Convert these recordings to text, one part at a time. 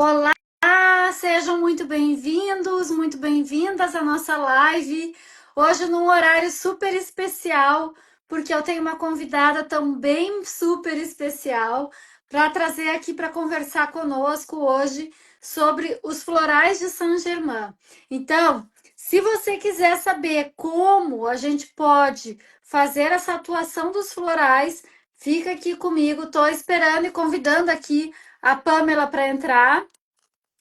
Olá, sejam muito bem-vindas à nossa live. Hoje num horário super especial, porque eu tenho uma convidada também super especial para trazer aqui para conversar conosco hoje sobre os florais de Saint-Germain. Então, se você quiser saber como a gente pode fazer essa atuação dos florais, fica aqui comigo. Estou esperando e convidando aqui a Pamela para entrar.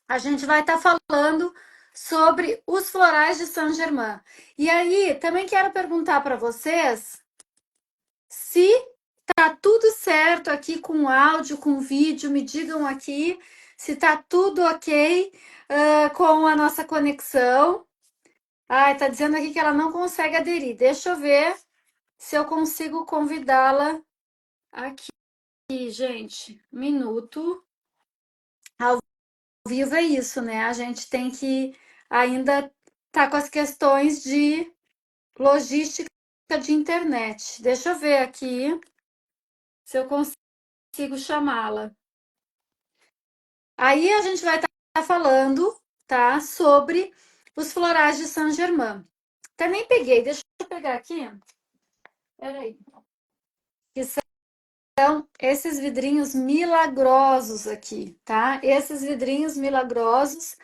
A gente vai estar falando sobre os florais de Saint-Germain. E aí, também quero perguntar para vocês se tá tudo certo aqui com o áudio, com o vídeo. Me digam aqui se tá tudo ok, com a nossa conexão. Ai, tá dizendo aqui que ela não consegue aderir. Deixa eu ver se eu consigo convidá-la aqui, gente. Minuto. Ao vivo é isso, né? A gente tem que ainda tá com as questões de logística de internet. Deixa eu ver aqui se eu consigo chamá-la. Aí a gente vai estar falando, tá, sobre os florais de Saint-Germain. Até nem peguei, deixa eu pegar aqui. Peraí. Que são esses vidrinhos milagrosos aqui, tá? Esses vidrinhos milagrosos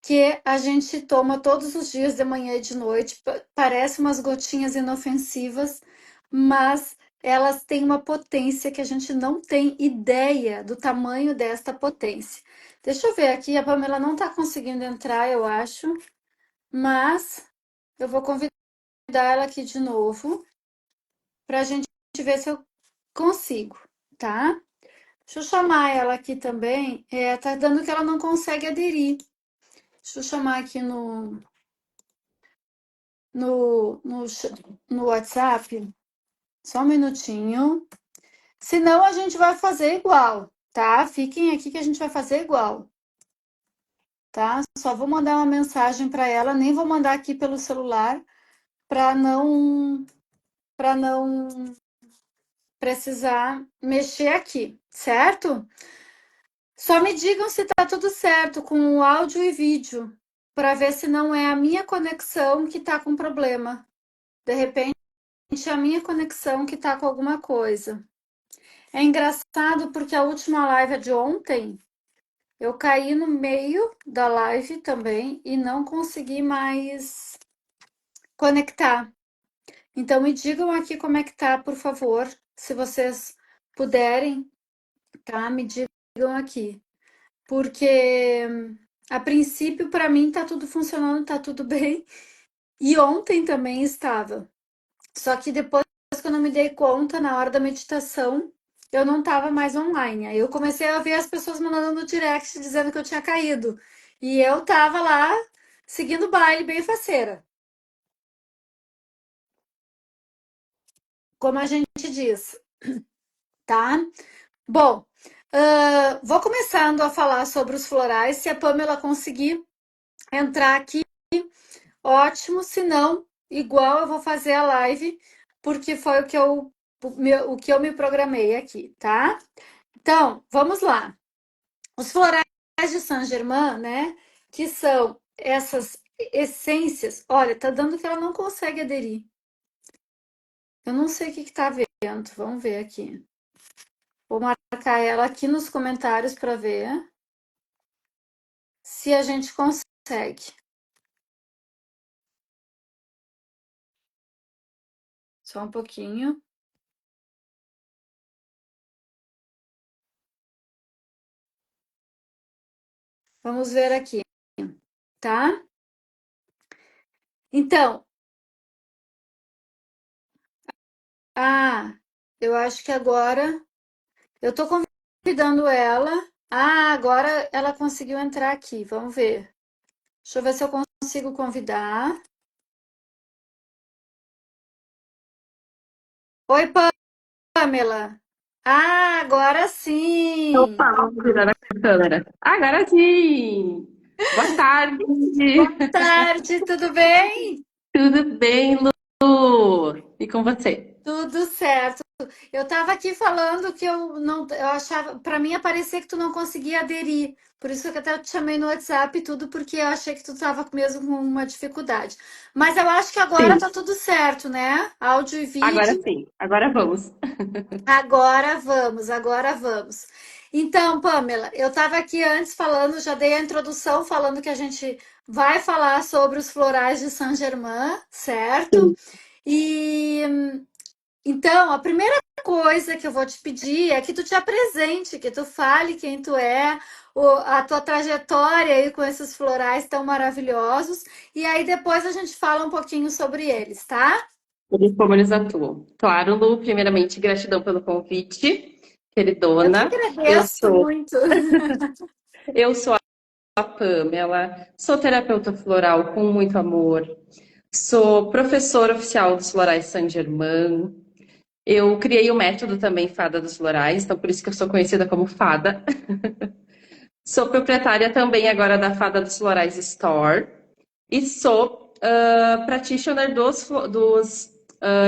que a gente toma todos os dias, de manhã e de noite. Parece umas gotinhas inofensivas, mas elas têm uma potência que a gente não tem ideia do tamanho desta potência. Deixa eu ver aqui, a Pamela não está conseguindo entrar, eu acho, mas eu vou convidar ela aqui de novo para a gente ver se eu consigo, tá? Deixa eu chamar ela aqui também. Tá dando que ela não consegue aderir. Deixa eu chamar aqui no, no, no WhatsApp. Só um minutinho. Senão a gente vai fazer igual, tá? Fiquem aqui que a gente vai fazer igual, tá? Só vou mandar uma mensagem para ela, nem vou mandar aqui pelo celular para não precisar mexer aqui, certo? Só me digam se tá tudo certo com o áudio e vídeo, para ver se não é a minha conexão que tá com problema. De repente é a minha conexão que tá com alguma coisa. É engraçado porque a última live de ontem eu caí no meio da live também e não consegui mais conectar. Então me digam aqui como é que tá, por favor, se vocês puderem, tá? Me digam aqui. Porque a princípio para mim tá tudo funcionando, tá tudo bem. E ontem também estava. Só que depois que eu não me dei conta, na hora da meditação, eu não estava mais online. Aí eu comecei a ver as pessoas mandando no direct dizendo que eu tinha caído. E eu tava lá seguindo o baile bem faceira, como a gente diz, tá? Bom, vou começando a falar sobre os florais. Se a Pamela conseguir entrar aqui, ótimo. Se não, igual eu vou fazer a live, porque foi o que eu me programei aqui, tá? Então, vamos lá. Os florais de Saint-Germain, né? Que são essas essências. Olha, tá dando que ela não consegue aderir. Eu não sei o que tá vendo. Vamos ver aqui. Vou marcar ela aqui nos comentários para ver se a gente consegue. Só um pouquinho. Vamos ver aqui, tá? Então, eu acho que agora eu tô convidando ela. Agora ela conseguiu entrar aqui. Vamos ver. Deixa eu ver se eu consigo convidar. Oi, Pamela. Agora sim. Opa, vamos virar a câmera. Agora sim! Boa tarde! Boa tarde, tudo bem? Tudo bem, Lu? E com você? Tudo certo, Eu tava aqui falando que eu não, eu achava, para mim parecia que tu não conseguia aderir. Por isso que até eu te chamei no WhatsApp e tudo, porque eu achei que tu tava mesmo com uma dificuldade. Mas eu acho que agora Sim, tá tudo certo, né? Áudio e agora vídeo. sim, agora vamos. Agora vamos, agora vamos. Então, Pamela, eu estava aqui antes falando, já dei a introdução falando que a gente vai falar sobre os florais de Saint-Germain, certo? Sim. E então, a primeira coisa que eu vou te pedir é que tu te apresente, que tu fale quem tu é, a tua trajetória aí com esses florais tão maravilhosos, e aí depois a gente fala um pouquinho sobre eles, tá? Como eles atuam. Claro, Lu, primeiramente, gratidão pelo convite, Eu que queridona. Eu agradeço sou, muito. eu sou a Pamela, sou terapeuta floral com muito amor, sou professora oficial dos Florais Saint-Germain. Eu criei o método também Fada dos Florais, então por isso que eu sou conhecida como Fada. Sou proprietária também agora da Fada dos Florais Store e sou practitioner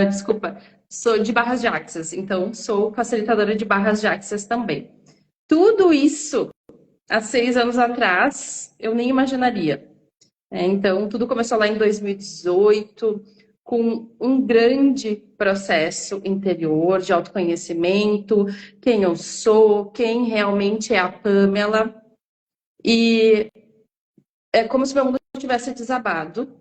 desculpa, sou de barras de Access, então sou facilitadora de barras de Access também. Tudo isso há 6 anos atrás eu nem imaginaria. Então tudo começou lá em 2018 com um grande processo interior de autoconhecimento, quem eu sou, quem realmente é a Pamela. E é como se meu mundo tivesse desabado.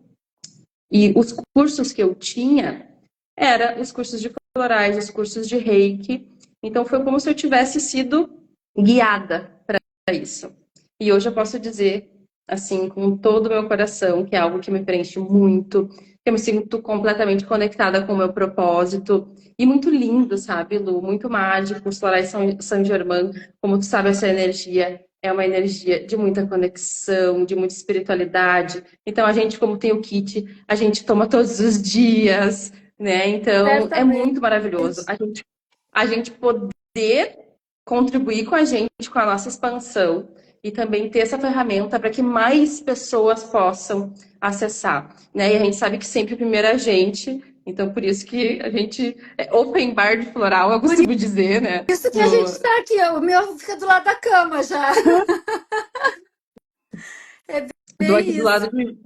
E os cursos que eu tinha eram os cursos de florais, os cursos de reiki. Então foi como se eu tivesse sido guiada para isso. E hoje eu posso dizer, assim, com todo o meu coração, que é algo que me preenche muito, que eu me sinto completamente conectada com o meu propósito. E muito lindo, sabe, Lu? Muito mágico. Os florais são Saint-Germain, como tu sabe, essa energia é uma energia de muita conexão, de muita espiritualidade. Então, a gente, como tem o kit, a gente toma todos os dias, né? Então, é Certamente. muito maravilhoso a gente poder contribuir com a gente, com a nossa expansão e também ter essa ferramenta para que mais pessoas possam acessar, né? E a gente sabe que sempre primeiro é a gente, então por isso que a gente é open bar de floral, eu Por costumo dizer, né? isso que a gente está aqui, ó, o meu fica do lado da cama já. É Do bem aqui do isso. lado de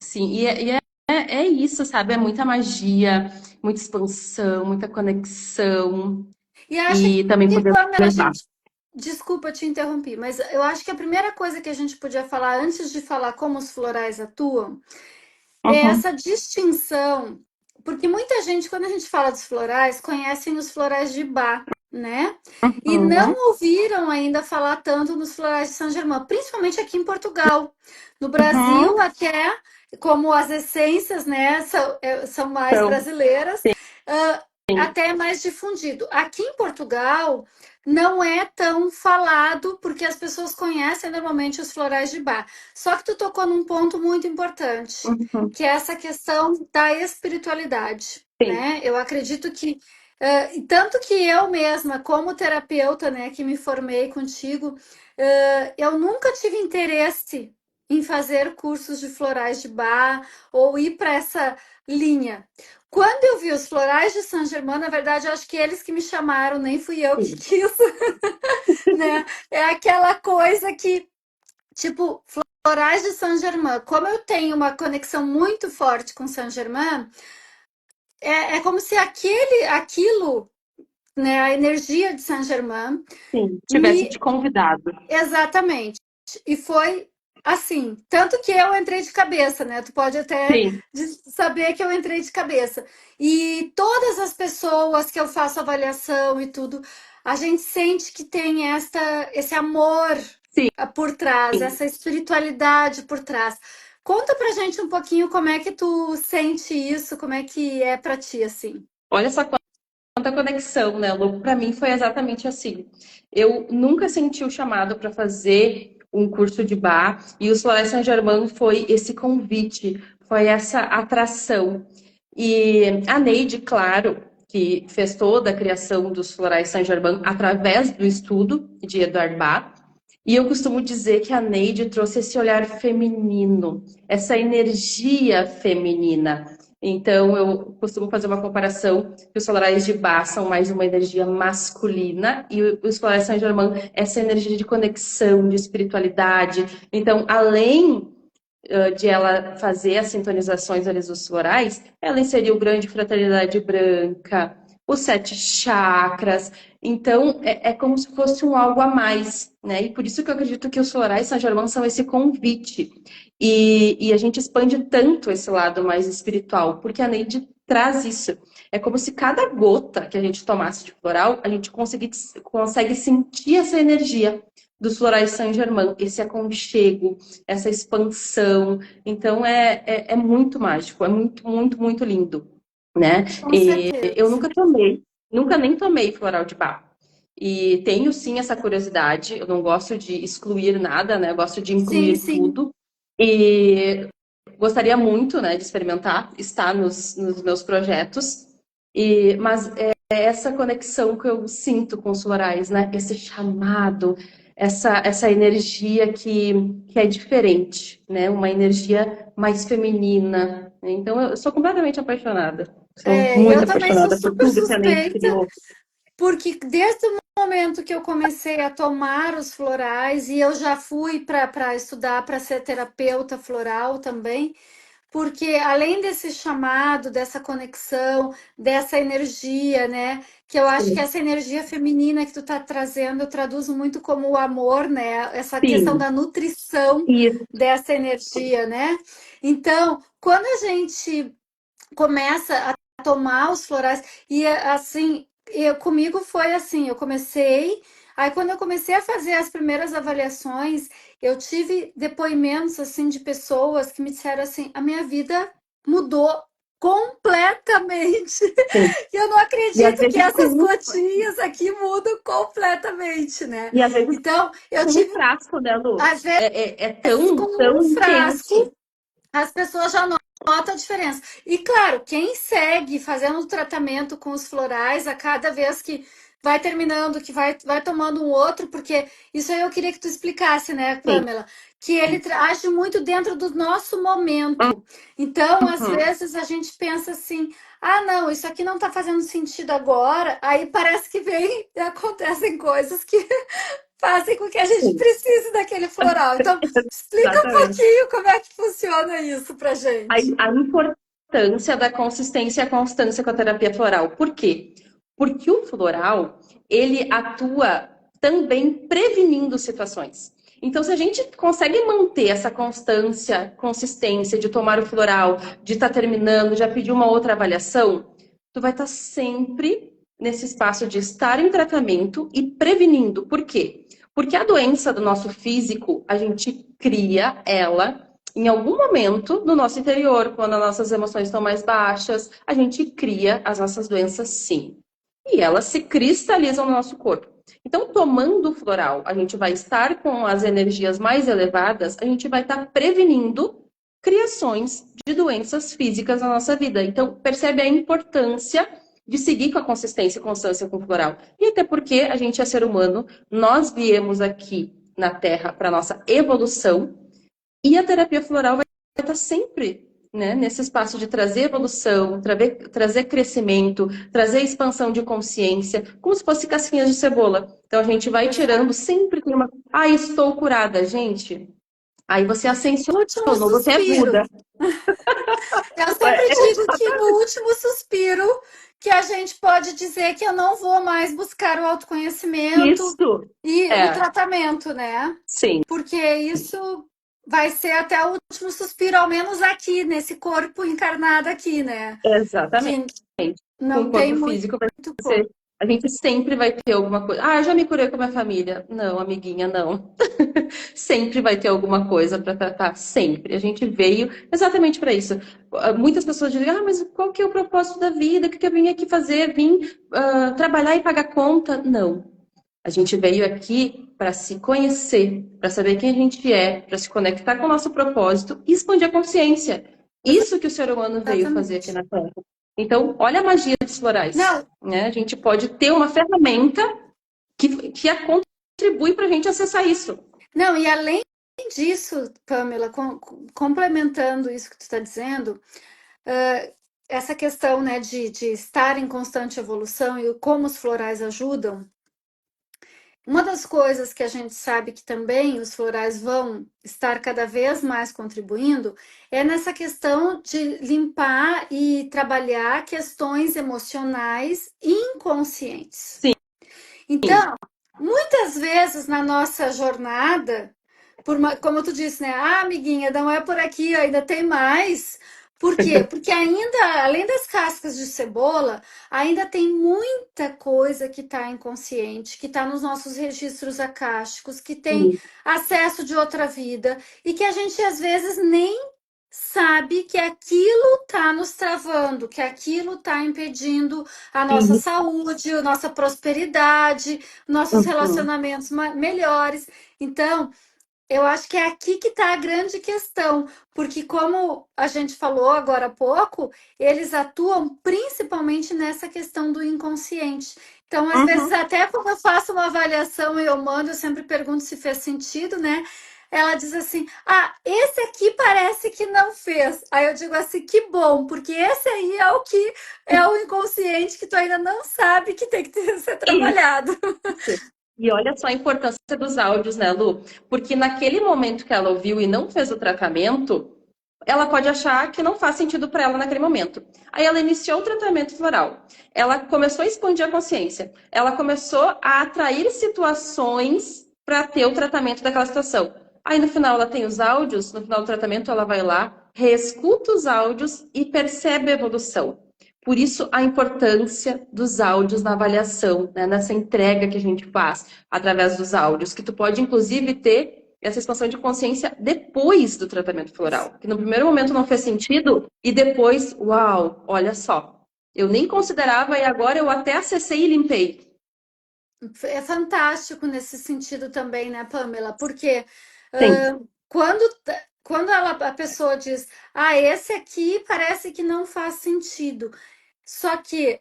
sim, é isso, sabe? É muita magia, muita expansão, muita conexão E acho e também que, poder Pamela, a levar. gente. Desculpa te interromper, mas eu acho que a primeira coisa que a gente podia falar, antes de falar como os florais atuam, é Uhum, essa distinção. Porque muita gente, quando a gente fala dos florais, conhecem os florais de Bach, né? E uhum, não ouviram ainda falar tanto nos florais de Saint-Germain, principalmente aqui em Portugal. No uhum. Brasil, até como as essências, né, são mais Então, brasileiras, sim. até é mais difundido. Aqui em Portugal não é tão falado porque as pessoas conhecem normalmente os florais de Bach. Só que tu tocou num ponto muito importante, Uhum, que é essa questão da espiritualidade, sim. né? Eu acredito que e tanto que eu mesma, como terapeuta, né, que me formei contigo, eu nunca tive interesse em fazer cursos de florais de Bach ou ir para essa linha. Quando eu vi os florais de Saint-Germain, na verdade, eu acho que eles que me chamaram, nem fui eu que Sim. quis, né? É aquela coisa que, tipo, florais de Saint-Germain, como eu tenho uma conexão muito forte com Saint-Germain, é como se aquilo, né, a energia de Saint-Germain Sim, tivesse me te convidado. exatamente. E foi assim, tanto que eu entrei de cabeça, né? Tu pode até Sim, saber que eu entrei de cabeça. E todas as pessoas que eu faço avaliação e tudo, a gente sente que tem esse amor sim. por trás, essa espiritualidade por trás. Conta pra gente um pouquinho como é que tu sente isso, como é que é pra ti, assim. Olha só quanta conexão, né, Lu? Para mim foi exatamente assim. Eu nunca senti o chamado para fazer um curso de bar e o Florais Saint-Germain foi esse convite, foi essa atração. E a Neide, claro, que fez toda a criação dos Florais Saint-Germain através do estudo de Eduard Bach. E eu costumo dizer que a Neide trouxe esse olhar feminino, essa energia feminina. Então, eu costumo fazer uma comparação que os florais de Bach são mais uma energia masculina e os florais de Saint-Germain, essa energia de conexão, de espiritualidade. Então, além de ela fazer as sintonizações ali dos florais, ela inseriu o grande fraternidade branca, os 7 chakras. Então, é como se fosse um algo a mais, né? E por isso que eu acredito que os florais Saint-Germain são esse convite. E a gente expande tanto esse lado mais espiritual, porque a Neide traz isso. É como se cada gota que a gente tomasse de floral, a gente consegue sentir essa energia dos florais Saint-Germain, esse aconchego, essa expansão. Então é muito mágico, é muito, muito, muito lindo, né? Com E eu certeza. nunca tomei, nunca nem tomei floral de Bach. E tenho sim essa curiosidade, eu não gosto de excluir nada, né? Eu gosto de Sim, incluir sim. tudo. E gostaria muito, né, de experimentar, estar nos meus projetos. Mas é essa conexão que eu sinto com os florais, né? Esse chamado, essa energia que é diferente, né? Uma energia mais feminina. Então, eu sou completamente apaixonada. Sou Eu muito também sou apaixonada por super tudo que a Neide suspeita, criou. porque desde o momento que eu comecei a tomar os florais, e eu já fui para estudar para ser terapeuta floral também, porque além desse chamado, dessa conexão, dessa energia, né? Que eu acho que essa energia feminina que tu tá trazendo, eu traduzo muito como o amor, né? Essa questão Sim, da nutrição isso, dessa energia, né? Então, quando a gente começa a tomar os florais. E assim, comigo foi assim, eu comecei. Aí quando eu comecei a fazer as primeiras avaliações, eu tive depoimentos assim de pessoas que me disseram assim, a minha vida mudou completamente. sim. E eu não E às acredito que vezes com essas um, gotinhas aqui mudam completamente, né? e às vezes Então, eu com um tive, frasco, né, Lu? às vezes, É com tão, um tão intenso. frasco, as pessoas já notam a diferença. E claro, quem segue fazendo o tratamento com os florais a cada vez que vai terminando, que vai tomando um outro, porque isso aí eu queria que tu explicasse, né, Sim. Pamela? Que ele age muito dentro do nosso momento. Então, às Uhum. vezes a gente pensa assim: ah, não, isso aqui não tá fazendo sentido agora. Aí parece que vem e acontecem coisas que fazem com que a gente Sim, precise daquele floral. Então, explica um exatamente. pouquinho como é que funciona isso pra A, gente. a importância da consistência e a constância com a terapia floral. Por quê? Porque o floral, ele atua também prevenindo situações. Então, se a gente consegue manter essa constância, consistência de tomar o floral, de estar terminando, já pedir uma outra avaliação, tu vai estar sempre nesse espaço de estar em tratamento e prevenindo. Por quê? Porque a doença do nosso físico, a gente cria ela em algum momento do nosso interior, quando as nossas emoções estão mais baixas, a gente cria as nossas doenças sim. E elas se cristalizam no nosso corpo. Então, tomando o floral, a gente vai estar com as energias mais elevadas, a gente vai estar prevenindo criações de doenças físicas na nossa vida. Então, percebe a importância de seguir com a consistência e constância com o floral. E até porque a gente é ser humano, nós viemos aqui na Terra para nossa evolução, e a terapia floral vai estar sempre, né, nesse espaço de trazer evolução, trazer crescimento, trazer expansão de consciência, como se fosse casquinhas de cebola. Então a gente vai Exato. tirando, sempre tem uma. Ah, estou curada, gente. Aí você Último ascensionou, você é suspiro. Buda. Eu sempre É, digo que no último suspiro que a gente pode dizer que eu não vou mais buscar o autoconhecimento isso. e o É, tratamento, né? sim, Porque isso vai ser até o último suspiro, ao menos aqui, nesse corpo encarnado aqui, né? exatamente. Que Com não o tem corpo muito físico vai como. ser. A gente sempre vai ter alguma coisa. Ah, eu já me curei com a minha família. Não, amiguinha, não. Sempre vai ter alguma coisa para tratar, sempre. A gente veio exatamente para isso. Muitas pessoas dizem, ah, mas qual que é o propósito da vida? O que eu vim aqui fazer? Vim trabalhar e pagar conta? Não. A gente veio aqui para se conhecer, para saber quem a gente é, para se conectar com o nosso propósito e expandir a consciência. Isso que o ser humano veio fazer aqui Exatamente. na Terra. Então, olha a magia dos florais. Não, Né? A gente pode ter uma ferramenta que contribui para a gente acessar isso. não, e além disso, Pamela, complementando isso que tu está dizendo, essa questão, né, de estar em constante evolução e como os florais ajudam. Uma das coisas que a gente sabe que também os florais vão estar cada vez mais contribuindo é nessa questão de limpar e trabalhar questões emocionais inconscientes. Sim, Então, muitas vezes na nossa jornada, como tu disse, né? Ah, amiguinha, não é por aqui, ainda tem mais. Por quê? Porque ainda, além das cascas de cebola, ainda tem muita coisa que está inconsciente, que está nos nossos registros acásticos, que tem sim, acesso de outra vida e que a gente às vezes nem sabe que aquilo está nos travando, que aquilo está impedindo a nossa sim. saúde, a nossa prosperidade, nossos Uhum. relacionamentos melhores. Então, eu acho que é aqui que está a grande questão, porque como a gente falou agora há pouco, eles atuam principalmente nessa questão do inconsciente. Então, às vezes, Uhum. até quando eu faço uma avaliação e eu mando, eu sempre pergunto se fez sentido, né? Ela diz assim: Ah, esse aqui parece que não fez. Aí eu digo assim: que bom, porque esse aí é o que é o inconsciente que tu ainda não sabe que tem que ser trabalhado. Isso. E olha só a importância dos áudios, né, Lu? Porque naquele momento que ela ouviu e não fez o tratamento, ela pode achar que não faz sentido para ela naquele momento. Aí ela iniciou o tratamento floral. Ela começou a expandir a consciência. Ela começou a atrair situações para ter o tratamento daquela situação. Aí no final ela tem os áudios, no final do tratamento ela vai lá, reescuta os áudios e percebe a evolução. Por isso, a importância dos áudios na avaliação, né, nessa entrega que a gente faz através dos áudios, que tu pode, inclusive, ter essa expansão de consciência depois do tratamento floral. Que no primeiro momento não fez sentido, e depois, uau, olha só, eu nem considerava e agora eu até acessei e limpei. É fantástico nesse sentido também, né, Pamela? Porque Sim, quando a pessoa diz, ah, esse aqui parece que não faz sentido. Só que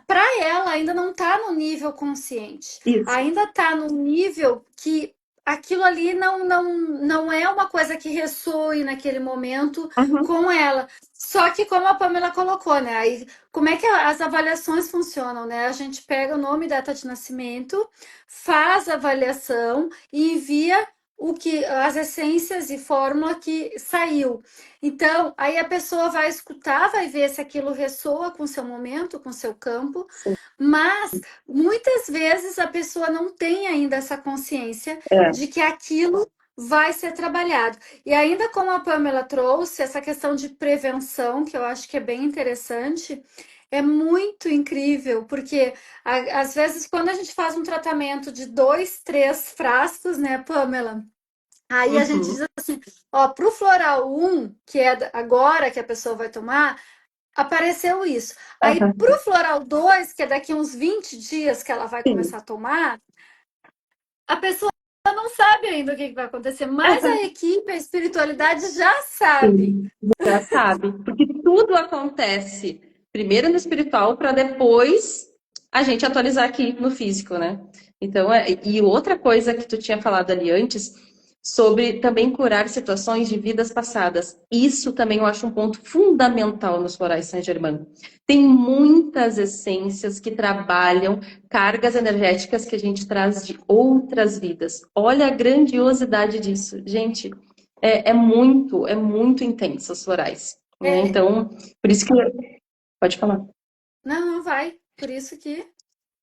para ela ainda não está no nível consciente, isso. ainda está no nível que aquilo ali não é uma coisa que ressoe naquele momento Uhum. com ela. Só que como a Pamela colocou, né? Aí, como é que as avaliações funcionam, né? A gente pega o nome e data de nascimento, faz a avaliação e envia o que as essências e fórmula que saiu. Então, aí a pessoa vai escutar, vai ver se aquilo ressoa com o seu momento, com o seu campo, Sim. mas muitas vezes a pessoa não tem ainda essa consciência É. de que aquilo vai ser trabalhado. E ainda como a Pamela trouxe, essa questão de prevenção, que eu acho que é bem interessante, é muito incrível, porque às vezes quando a gente faz um tratamento de 2, 3 frascos, né, Pamela? Aí a gente Uhum. diz assim, ó, pro floral um que é agora que a pessoa vai tomar, apareceu isso. Aí Uhum. pro floral 2 que é daqui uns 20 dias que ela vai Sim. começar a tomar, a pessoa não sabe ainda o que vai acontecer, mas a Uhum. equipe, a espiritualidade já sabe. Sim, já sabe. Porque tudo acontece primeiro no espiritual para depois a gente atualizar aqui no físico, né? Então, e outra coisa que tu tinha falado ali antes, sobre também curar situações de vidas passadas. Isso também eu acho um ponto fundamental nos florais Saint-Germain. Tem muitas essências que trabalham cargas energéticas que a gente traz de outras vidas. Olha a grandiosidade disso. Gente, é muito intenso os florais, né? É, Então, por isso que pode falar. não vai. Por isso que.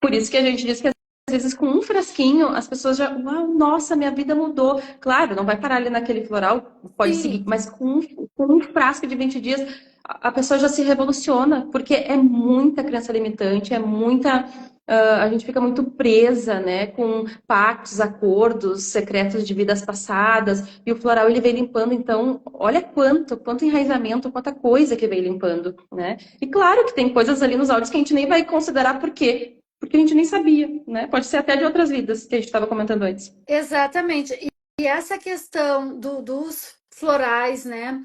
Por isso que a gente diz que às vezes com um frasquinho as pessoas já, uau, nossa, minha vida mudou. Claro, não vai parar ali naquele floral, pode seguir, Sim, mas com um frasco de 20 dias a pessoa já se revoluciona, porque é muita crença limitante, é muita. A gente fica muito presa, né, com pactos, acordos, secretos de vidas passadas, e o floral ele vem limpando, então, olha quanto enraizamento, quanta coisa que vem limpando, né? E claro que tem coisas ali nos áudios que a gente nem vai considerar porque a gente nem sabia, né? Pode ser até de outras vidas que a gente estava comentando antes. exatamente. E essa questão dos florais, né?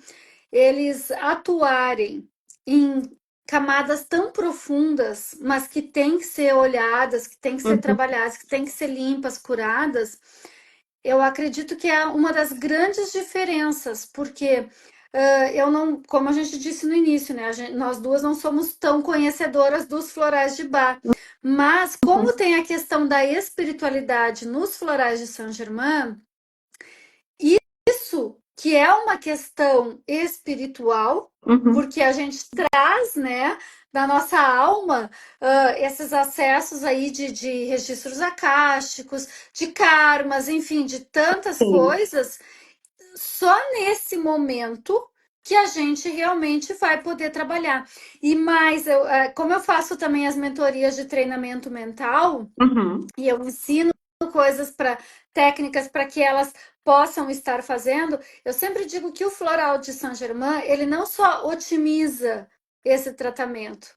Eles atuarem em camadas tão profundas, mas que têm que ser olhadas, que têm que ser Uhum. trabalhadas, que têm que ser limpas, curadas, eu acredito que é uma das grandes diferenças, porque eu não, como a gente disse no início, né? Nós duas não somos tão conhecedoras dos florais de Bach. Mas como Uhum. tem a questão da espiritualidade nos florais de Saint-Germain, isso que é uma questão espiritual, Uhum. porque a gente traz, né, da nossa alma, esses acessos aí de registros acásticos, de karmas, enfim, de tantas Sim. coisas, só nesse momento que a gente realmente vai poder trabalhar. E mais, como eu faço também as mentorias de treinamento mental, Uhum. e eu ensino coisas para técnicas para que elas possam estar fazendo, eu sempre digo que o floral de Saint-Germain, ele não só otimiza esse tratamento.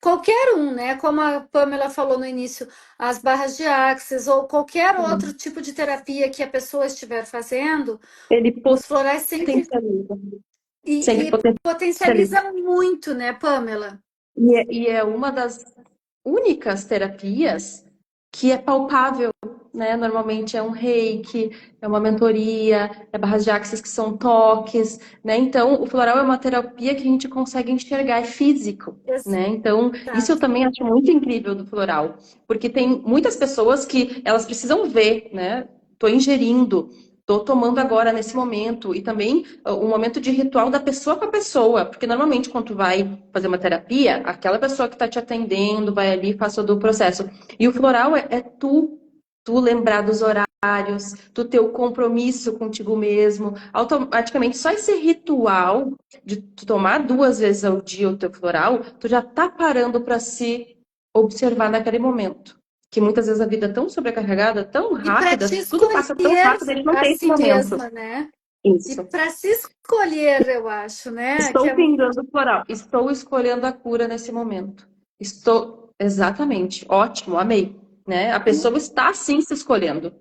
Qualquer um, né? Como a Pamela falou no início, as barras de axis ou qualquer outro Sim. tipo de terapia que a pessoa estiver fazendo, Ele os florais sempre potencializa. Sempre e potencializa. potencializa muito, né, Pamela? E é uma das únicas terapias que é palpável, né? Normalmente é um reiki, é uma mentoria, é barras de axis que são toques, né? Então, o floral é uma terapia que a gente consegue enxergar, é físico, né? Então, isso eu Exato. também acho muito incrível do floral, porque tem muitas pessoas que elas precisam ver, né? Tô ingerindo, tô tomando agora nesse momento, e também um momento de ritual da pessoa com a pessoa, porque normalmente quando tu vai fazer uma terapia, aquela pessoa que está te atendendo vai ali e faz todo o processo. E o floral é tu lembrar dos horários, tu ter o compromisso contigo mesmo, automaticamente só esse ritual de tu tomar 2 vezes ao dia o teu floral, tu já tá parando para se observar naquele momento. Que muitas vezes a vida é tão sobrecarregada, tão E para rápida, te tudo passa tão escolher rápido, a gente não a tem esse si momento. mesma, né? E Isso. para se escolher, eu acho, né? Que Estou é pingando floral. Estou escolhendo a cura nesse momento. Estou. Exatamente. Ótimo, amei. Né? A pessoa está sim se escolhendo.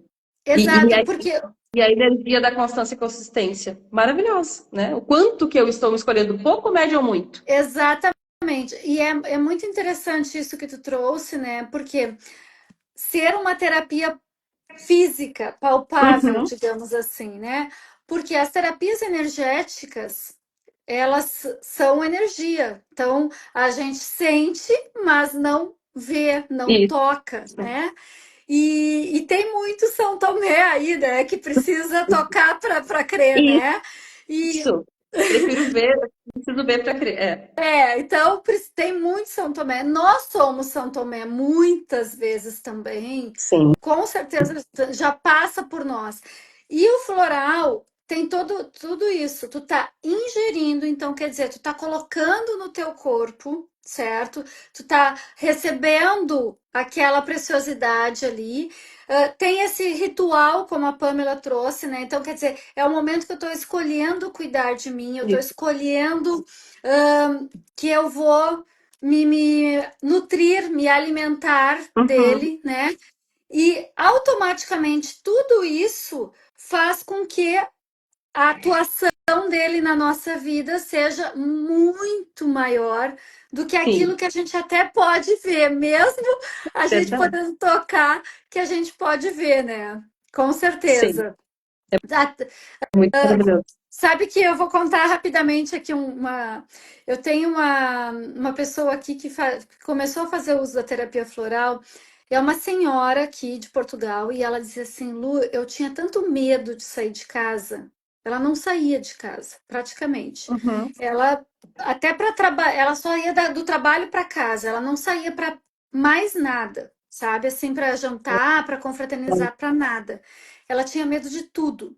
E exato, porque a energia da constância e consistência. Maravilhoso, né? O quanto que eu estou me escolhendo, pouco, médio ou muito. exatamente. E é muito interessante isso que tu trouxe, né? Porque ser uma terapia física, palpável, Uhum. digamos assim, né? Porque as terapias energéticas, elas são energia. Então, a gente sente, mas não vê, não toca, Isso. né? E tem muito São Tomé aí, né? Que precisa tocar para crer, né? E Isso. Prefiro ver, preciso ver para crer. É. então tem muito São Tomé. Nós somos São Tomé muitas vezes também. Sim. Com certeza já passa por nós. E o floral tem tudo isso. Tu tá ingerindo, então quer dizer, tu tá colocando no teu corpo, certo? Tu tá recebendo aquela preciosidade ali. Tem esse ritual, como a Pamela trouxe, né? Então, quer dizer, é o momento que eu estou escolhendo cuidar de mim, eu estou Isso. escolhendo que eu vou me nutrir, me alimentar Uhum. dele, né? E automaticamente tudo isso faz com que a atuação dele na nossa vida seja muito maior do que aquilo Sim. que a gente até pode ver, mesmo a gente Verdade. podendo tocar, que a gente pode ver, né? Com Sim. certeza. Muito maravilhoso. Sabe que eu vou contar rapidamente aqui uma. Eu tenho uma pessoa aqui que começou a fazer uso da terapia floral. É uma senhora aqui de Portugal e ela dizia assim: Lu, eu tinha tanto medo de sair de casa. Ela não saía de casa, praticamente. Uhum. Ela até para trabalhar, ela só ia do trabalho para casa. Ela não saía para mais nada, sabe? Assim, para jantar, para confraternizar, para nada. Ela tinha medo de tudo.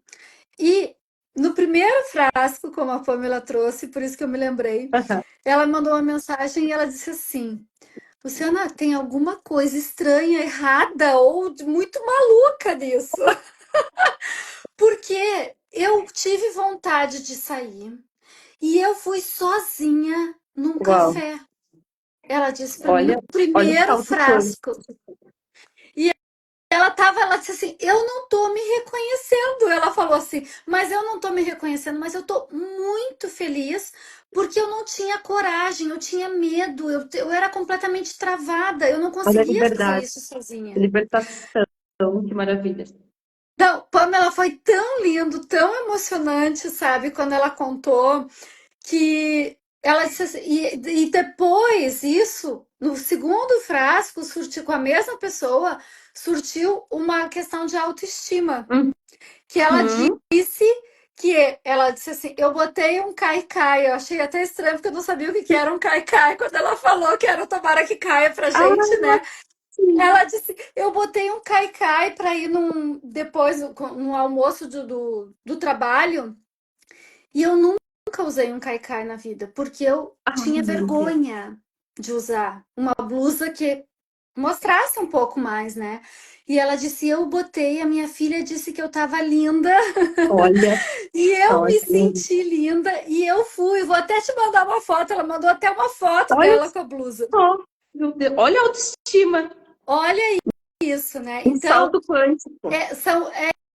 E no primeiro frasco, como a Pamela trouxe, por isso que eu me lembrei, ela mandou uma mensagem e ela disse assim: Luciana, tem alguma coisa estranha, errada ou muito maluca nisso? Porque eu tive vontade de sair e eu fui sozinha num Uau. café. Ela disse para mim no Olha, olha o primeiro salto que foi. frasco. Ela disse assim, eu não tô me reconhecendo. Ela falou assim, mas eu não tô me reconhecendo, mas eu tô muito feliz porque eu não tinha coragem, eu tinha medo, eu era completamente travada, eu não Olha a conseguia fazer liberdade. isso sozinha. Libertação, que maravilha. Não, Pamela, foi tão lindo, tão emocionante, sabe, quando ela contou que ela disse assim, e depois isso, no segundo frasco, surtiu com a mesma pessoa, surtiu uma questão de autoestima, que ela Uhum. disse que ela disse assim, eu botei um caicai, eu achei até estranho porque eu não sabia o que que era um caicai quando ela falou que era o tomara que caia pra Ah, gente, né? sim. Ela disse, eu botei um caicai para ir depois no almoço do trabalho e eu nunca usei um caicai na vida, porque eu Ai, tinha meu Deus. vergonha de usar uma blusa que mostrasse um pouco mais, né? E ela disse, eu botei, a minha filha disse que eu tava linda Olha e eu só, me gente. senti linda e eu fui. Vou até te mandar uma foto, ela mandou até uma foto Olha dela com a blusa. só, meu Deus. Olha a autoestima. Olha isso, né? Um Então, salto quântico.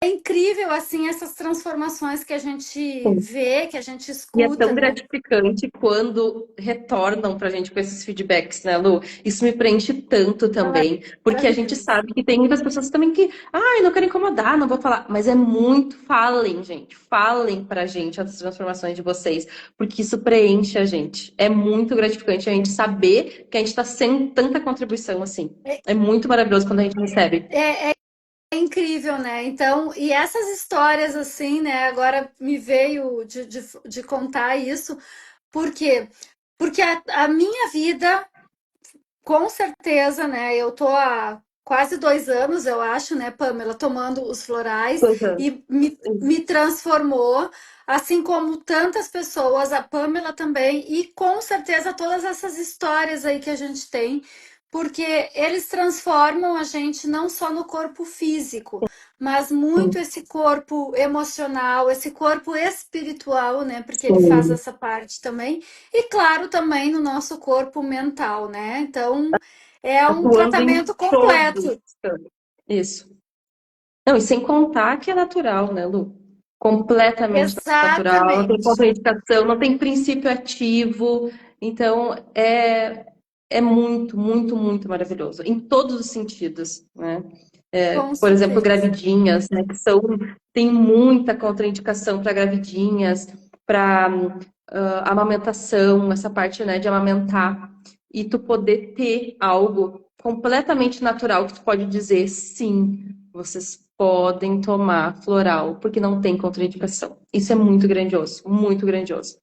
é incrível assim essas transformações que a gente vê, que a gente E é escuta, tão né? gratificante quando retornam pra gente com esses feedbacks, né, Lu? Isso me preenche tanto também, porque a gente Maravilhoso. sabe que tem muitas pessoas também que, ai, não quero incomodar, não vou falar, mas é muito, falem, gente, falem pra gente as transformações de vocês, porque isso preenche a gente. É muito gratificante a gente saber que a gente tá sendo tanta contribuição assim. É muito maravilhoso quando a gente recebe. É, é incrível, né? Então, e essas histórias assim, né? Agora me veio de contar isso, por quê? Porque a minha vida, com certeza, né? Eu tô há quase 2 anos, eu acho, né, Pamela, tomando os florais Pois é. e me transformou, assim como tantas pessoas, a Pamela também, e com certeza todas essas histórias aí que a gente tem, porque eles transformam a gente não só no corpo físico, mas muito esse corpo emocional, esse corpo espiritual, né? Porque ele faz Sim. essa parte também. E claro, também no nosso corpo mental, né? Então, é um Atuando em tratamento todos. completo. Isso. Não, e sem contar que é natural, né, Lu? Completamente natural, não tem Exatamente. contraindicação, não tem princípio ativo. Então, é muito, muito, muito maravilhoso, em todos os sentidos, né? Com Por exemplo, certeza. gravidinhas, né, tem muita contraindicação para gravidinhas, para amamentação, essa parte, né, de amamentar, e tu poder ter algo completamente natural que tu pode dizer sim, vocês podem tomar floral, porque não tem contraindicação. Isso é muito grandioso,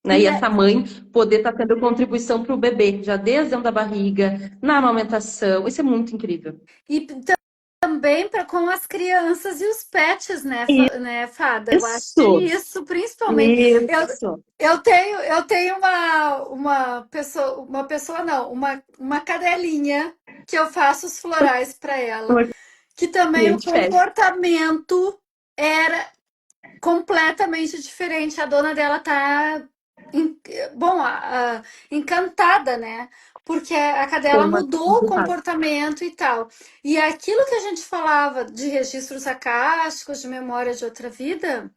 E, né? E é- essa mãe poder estar tendo contribuição para o bebê, já desde dentro da barriga, na amamentação, isso é muito incrível. e também com as crianças e os pets, né, né, Fada? Eu acho que Isso, isso, principalmente. Eu, isso. eu tenho uma pessoa não, uma cadelinha que eu faço os florais para ela, Uma que também o cliente pede. comportamento era completamente diferente. A dona dela tá, en- bom, encantada, né? Porque a cadela Como mudou o assim? comportamento e tal. E aquilo que a gente falava de registros acásticos, de memória de outra vida,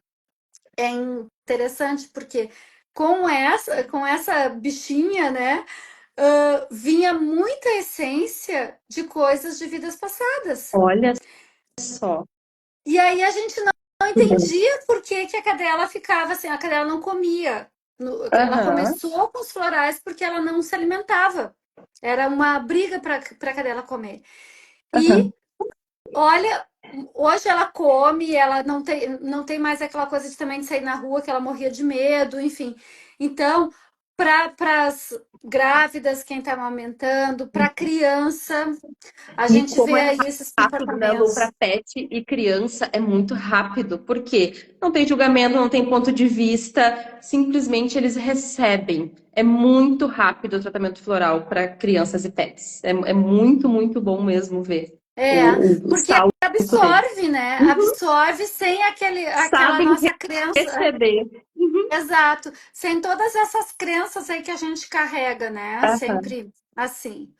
é interessante porque com essa bichinha, né, vinha muita essência de coisas de vidas passadas. Olha só. E aí a gente não Que bom. entendia por que que a cadela ficava assim, a cadela não comia. Ela Aham, começou com os florais porque ela não se alimentava. Era uma briga para a cadela comer. E aham. olha, hoje ela come, ela não tem mais aquela coisa de também de sair na rua que ela morria de medo, enfim. Então, para as grávidas, quem está amamentando, para criança, a E gente como vê é aí esses rápido, né, Lu, para comportamentos. pet e criança é muito rápido, porque não tem julgamento, não tem ponto de vista, simplesmente eles recebem. É muito rápido o tratamento floral para crianças e pets. É muito, muito bom mesmo ver É, o porque salto deles. absorve, né? Absorve sem aquela Sabem nossa crença. receber. Exato. Sem todas essas crenças aí que a gente carrega, né? Aham. Sempre assim.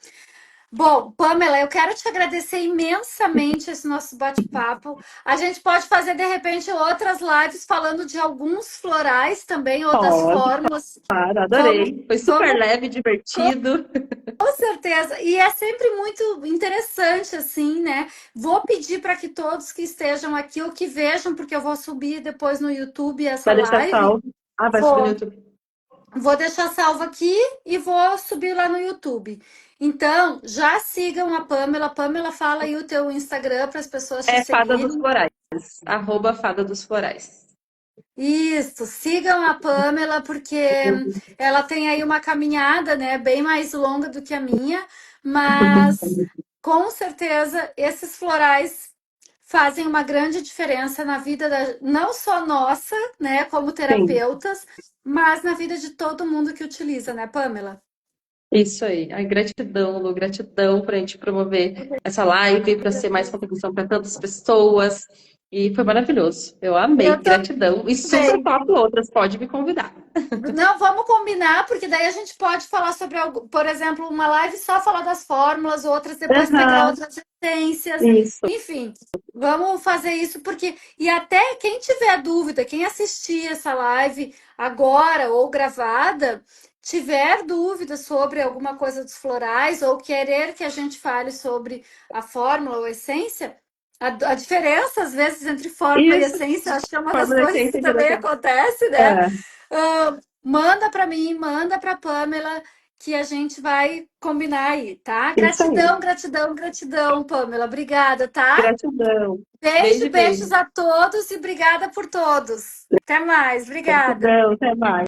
Bom, Pamela, eu quero te agradecer imensamente esse nosso bate-papo. A gente pode fazer, de repente, outras lives falando de alguns florais também, outras Pode, fórmulas. claro, Vamos, adorei. Foi super vamos, leve, divertido. com certeza. E é sempre muito interessante, assim, né? Vou pedir para que todos que estejam aqui ou que vejam, porque eu vou subir depois no YouTube essa Vai deixar live. salvo. Ah, vai subir no Vou. YouTube. Vou deixar salvo aqui e vou subir lá no YouTube. Então, já sigam a Pamela. Pamela, fala aí o teu Instagram para as pessoas te É Fada dos seguirem. Florais. @Fada dos Florais. Isso, sigam a Pamela, porque ela tem aí uma caminhada, né, bem mais longa do que a minha, mas com certeza esses florais fazem uma grande diferença na vida não só nossa, né, como Sim, terapeutas, mas na vida de todo mundo que utiliza, né, Pamela? isso aí. Ai, gratidão, Lu, gratidão por a gente promover essa live, para ser mais contribuição para tantas pessoas. E foi maravilhoso. Eu amei, Eu gratidão. E super também. top outras, pode me convidar. Não, vamos combinar, porque daí a gente pode falar sobre algo, por exemplo, uma live só falar das fórmulas, outras depois pegar Aham, outras essências, isso. enfim, vamos fazer isso porque e até quem tiver dúvida, quem assistir essa live agora ou gravada, tiver dúvida sobre alguma coisa dos florais ou querer que a gente fale sobre a fórmula ou essência, a diferença às vezes entre fórmula e Isso, essência, acho que é uma das fórmula coisas que essência também direta. acontece, né? É, Manda para mim, manda para Pamela, que a gente vai combinar aí, tá? isso aí. Gratidão, gratidão, gratidão, Pamela. Obrigada, tá? Gratidão. Beijo, Beijo, beijos beijo. a todos e obrigada por todos. Até mais, obrigada. Gratidão, até mais.